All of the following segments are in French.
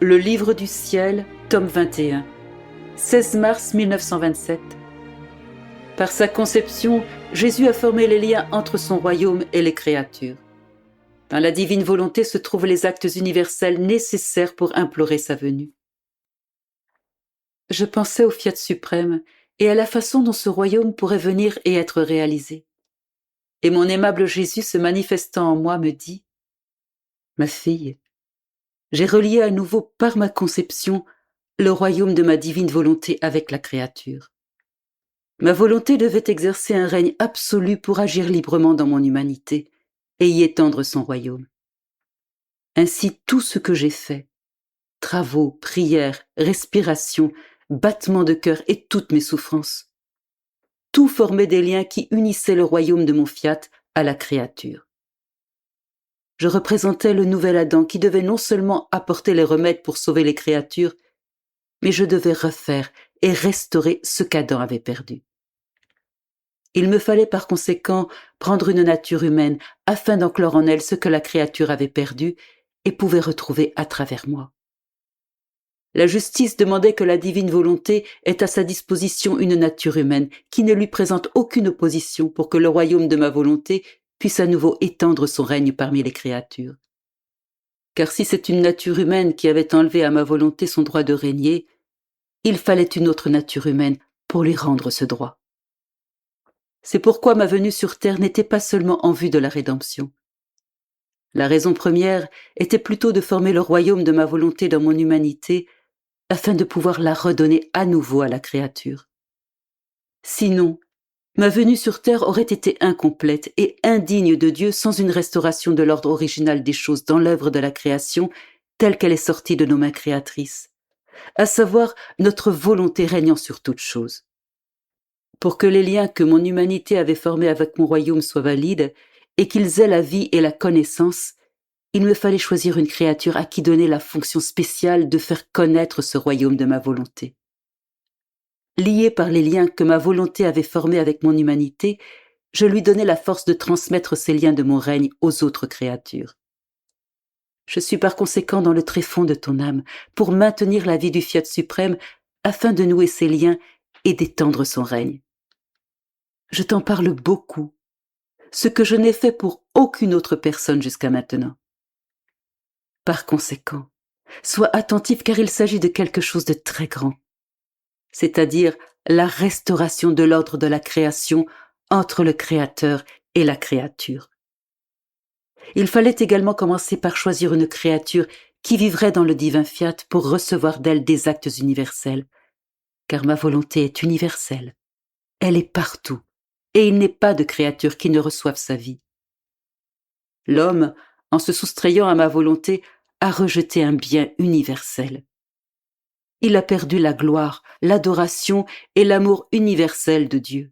Le livre du ciel, tome 21, 16 mars 1927. Par sa conception, Jésus a formé les liens entre son royaume et les créatures. Dans la divine volonté se trouvent les actes universels nécessaires pour implorer sa venue. Je pensais au Fiat suprême et à la façon dont ce royaume pourrait venir et être réalisé. Et mon aimable Jésus se manifestant en moi me dit « Ma fille, j'ai relié à nouveau par ma conception le royaume de ma divine volonté avec la créature. Ma volonté devait exercer un règne absolu pour agir librement dans mon humanité et y étendre son royaume. Ainsi tout ce que j'ai fait, travaux, prières, respiration, battements de cœur et toutes mes souffrances, tout formait des liens qui unissaient le royaume de mon fiat à la créature. Je représentais le nouvel Adam qui devait non seulement apporter les remèdes pour sauver les créatures, mais je devais refaire et restaurer ce qu'Adam avait perdu. Il me fallait par conséquent prendre une nature humaine afin d'enclore en elle ce que la créature avait perdu et pouvait retrouver à travers moi. La justice demandait que la divine volonté ait à sa disposition une nature humaine qui ne lui présente aucune opposition pour que le royaume de ma volonté puisse à nouveau étendre son règne parmi les créatures. Car si c'est une nature humaine qui avait enlevé à ma volonté son droit de régner, il fallait une autre nature humaine pour lui rendre ce droit. C'est pourquoi ma venue sur terre n'était pas seulement en vue de la rédemption. La raison première était plutôt de former le royaume de ma volonté dans mon humanité afin de pouvoir la redonner à nouveau à la créature. Sinon, ma venue sur terre aurait été incomplète et indigne de Dieu sans une restauration de l'ordre original des choses dans l'œuvre de la création telle qu'elle est sortie de nos mains créatrices, à savoir notre volonté régnant sur toutes choses. Pour que les liens que mon humanité avait formés avec mon royaume soient valides et qu'ils aient la vie et la connaissance, il me fallait choisir une créature à qui donner la fonction spéciale de faire connaître ce royaume de ma volonté. Lié par les liens que ma volonté avait formés avec mon humanité, je lui donnais la force de transmettre ces liens de mon règne aux autres créatures. Je suis par conséquent dans le tréfonds de ton âme pour maintenir la vie du Fiat suprême afin de nouer ces liens et d'étendre son règne. Je t'en parle beaucoup, ce que je n'ai fait pour aucune autre personne jusqu'à maintenant. Par conséquent, sois attentif car il s'agit de quelque chose de très grand, c'est-à-dire la restauration de l'ordre de la création entre le Créateur et la créature. Il fallait également commencer par choisir une créature qui vivrait dans le divin fiat pour recevoir d'elle des actes universels, car ma volonté est universelle, elle est partout, et il n'est pas de créature qui ne reçoive sa vie. L'homme, en se soustrayant à ma volonté, a rejeté un bien universel. Il a perdu la gloire, l'adoration et l'amour universel de Dieu.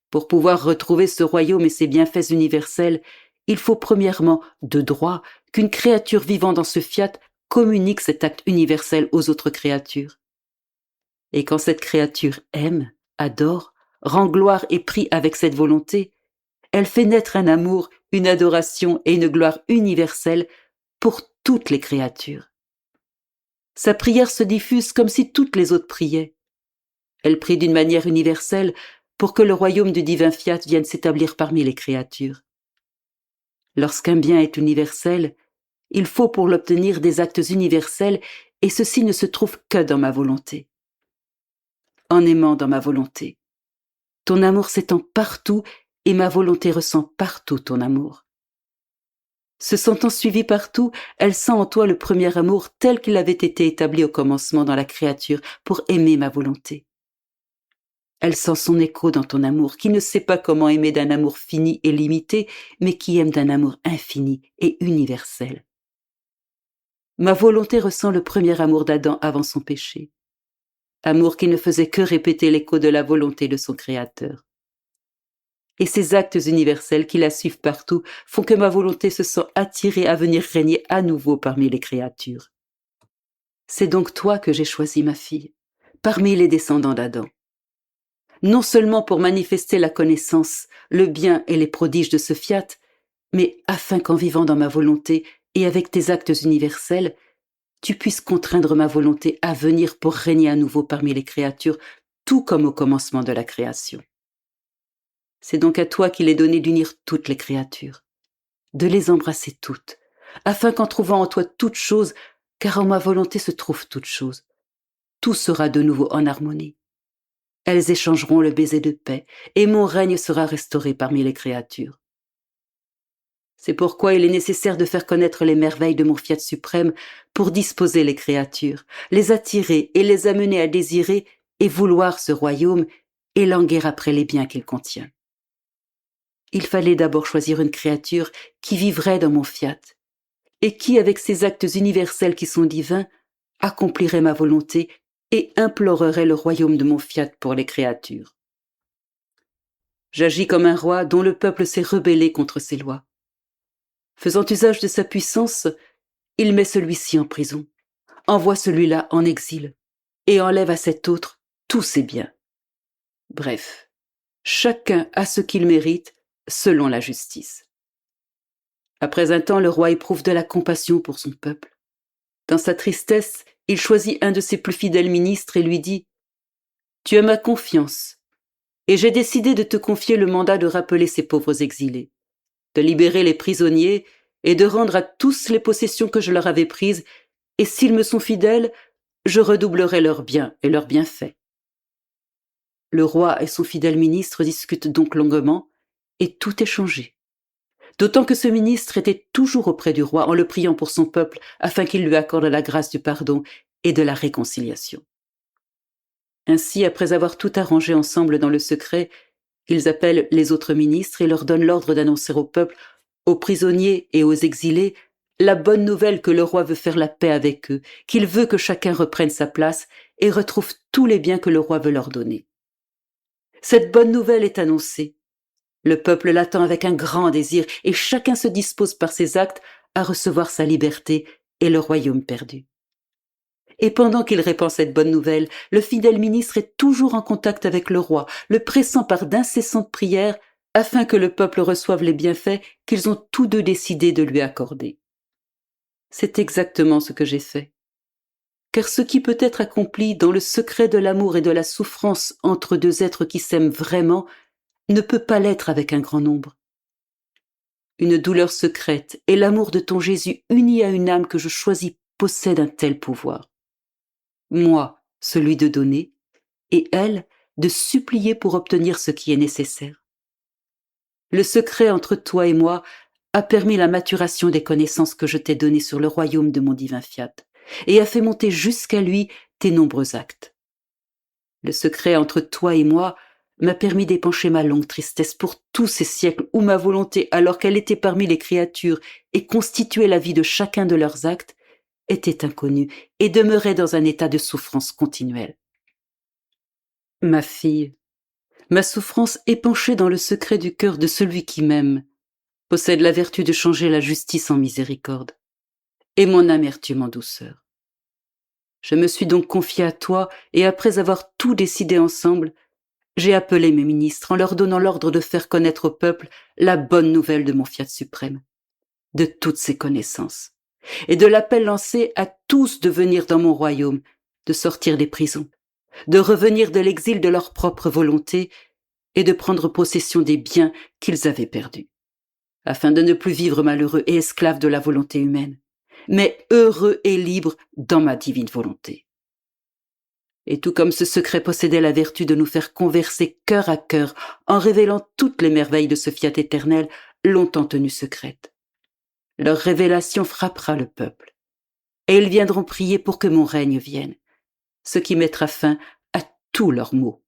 Pour pouvoir retrouver ce royaume et ses bienfaits universels, il faut premièrement, de droit, qu'une créature vivant dans ce fiat communique cet acte universel aux autres créatures. Et quand cette créature aime, adore, rend gloire et prie avec cette volonté, elle fait naître un amour, une adoration et une gloire universelle pour toutes les créatures. Sa prière se diffuse comme si toutes les autres priaient. Elle prie d'une manière universelle pour que le royaume du divin fiat vienne s'établir parmi les créatures. Lorsqu'un bien est universel, il faut pour l'obtenir des actes universels et ceci ne se trouve que dans ma volonté. En aimant dans ma volonté, ton amour s'étend partout et ma volonté ressent partout ton amour. Se sentant suivie partout, elle sent en toi le premier amour tel qu'il avait été établi au commencement dans la créature pour aimer ma volonté. Elle sent son écho dans ton amour, qui ne sait pas comment aimer d'un amour fini et limité, mais qui aime d'un amour infini et universel. Ma volonté ressent le premier amour d'Adam avant son péché. Amour qui ne faisait que répéter l'écho de la volonté de son Créateur. Et ces actes universels qui la suivent partout font que ma volonté se sent attirée à venir régner à nouveau parmi les créatures. C'est donc toi que j'ai choisi, ma fille, parmi les descendants d'Adam. Non seulement pour manifester la connaissance, le bien et les prodiges de ce fiat, mais afin qu'en vivant dans ma volonté et avec tes actes universels, tu puisses contraindre ma volonté à venir pour régner à nouveau parmi les créatures, tout comme au commencement de la création. C'est donc à toi qu'il est donné d'unir toutes les créatures, de les embrasser toutes, afin qu'en trouvant en toi toute chose, car en ma volonté se trouve toute chose, tout sera de nouveau en harmonie. Elles échangeront le baiser de paix, et mon règne sera restauré parmi les créatures. C'est pourquoi il est nécessaire de faire connaître les merveilles de mon fiat suprême pour disposer les créatures, les attirer et les amener à désirer et vouloir ce royaume et languir après les biens qu'il contient. Il fallait d'abord choisir une créature qui vivrait dans mon fiat et qui, avec ses actes universels qui sont divins, accomplirait ma volonté et implorerait le royaume de mon fiat pour les créatures. J'agis comme un roi dont le peuple s'est rebellé contre ses lois. Faisant usage de sa puissance, il met celui-ci en prison, envoie celui-là en exil et enlève à cet autre tous ses biens. Bref, chacun a ce qu'il mérite selon la justice. Après un temps, le roi éprouve de la compassion pour son peuple. Dans sa tristesse, il choisit un de ses plus fidèles ministres et lui dit « Tu as ma confiance, et j'ai décidé de te confier le mandat de rappeler ces pauvres exilés, de libérer les prisonniers et de rendre à tous les possessions que je leur avais prises, et s'ils me sont fidèles, je redoublerai leurs biens et leurs bienfaits. » Le roi et son fidèle ministre discutent donc longuement, et tout est changé. D'autant que ce ministre était toujours auprès du roi en le priant pour son peuple afin qu'il lui accorde la grâce du pardon et de la réconciliation. Ainsi, après avoir tout arrangé ensemble dans le secret, ils appellent les autres ministres et leur donnent l'ordre d'annoncer au peuple, aux prisonniers et aux exilés, la bonne nouvelle que le roi veut faire la paix avec eux, qu'il veut que chacun reprenne sa place et retrouve tous les biens que le roi veut leur donner. Cette bonne nouvelle est annoncée. Le peuple l'attend avec un grand désir et chacun se dispose par ses actes à recevoir sa liberté et le royaume perdu. Et pendant qu'il répand cette bonne nouvelle, le fidèle ministre est toujours en contact avec le roi, le pressant par d'incessantes prières afin que le peuple reçoive les bienfaits qu'ils ont tous deux décidé de lui accorder. C'est exactement ce que j'ai fait. Car ce qui peut être accompli dans le secret de l'amour et de la souffrance entre deux êtres qui s'aiment vraiment ne peut pas l'être avec un grand nombre. Une douleur secrète et l'amour de ton Jésus uni à une âme que je choisis possèdent un tel pouvoir. Moi, celui de donner, et elle, de supplier pour obtenir ce qui est nécessaire. Le secret entre toi et moi a permis la maturation des connaissances que je t'ai données sur le royaume de mon divin fiat, et a fait monter jusqu'à lui tes nombreux actes. Le secret entre toi et moi m'a permis d'épancher ma longue tristesse pour tous ces siècles où ma volonté, alors qu'elle était parmi les créatures et constituait la vie de chacun de leurs actes, était inconnue et demeurait dans un état de souffrance continuelle. Ma fille, ma souffrance épanchée dans le secret du cœur de celui qui m'aime possède la vertu de changer la justice en miséricorde et mon amertume en douceur. Je me suis donc confiée à toi et après avoir tout décidé ensemble, j'ai appelé mes ministres en leur donnant l'ordre de faire connaître au peuple la bonne nouvelle de mon fiat suprême, de toutes ses connaissances, et de l'appel lancé à tous de venir dans mon royaume, de sortir des prisons, de revenir de l'exil de leur propre volonté et de prendre possession des biens qu'ils avaient perdus, afin de ne plus vivre malheureux et esclaves de la volonté humaine, mais heureux et libres dans ma divine volonté. Et tout comme ce secret possédait la vertu de nous faire converser cœur à cœur en révélant toutes les merveilles de ce fiat éternel longtemps tenues secrètes. Leur révélation frappera le peuple, et ils viendront prier pour que mon règne vienne, ce qui mettra fin à tous leurs maux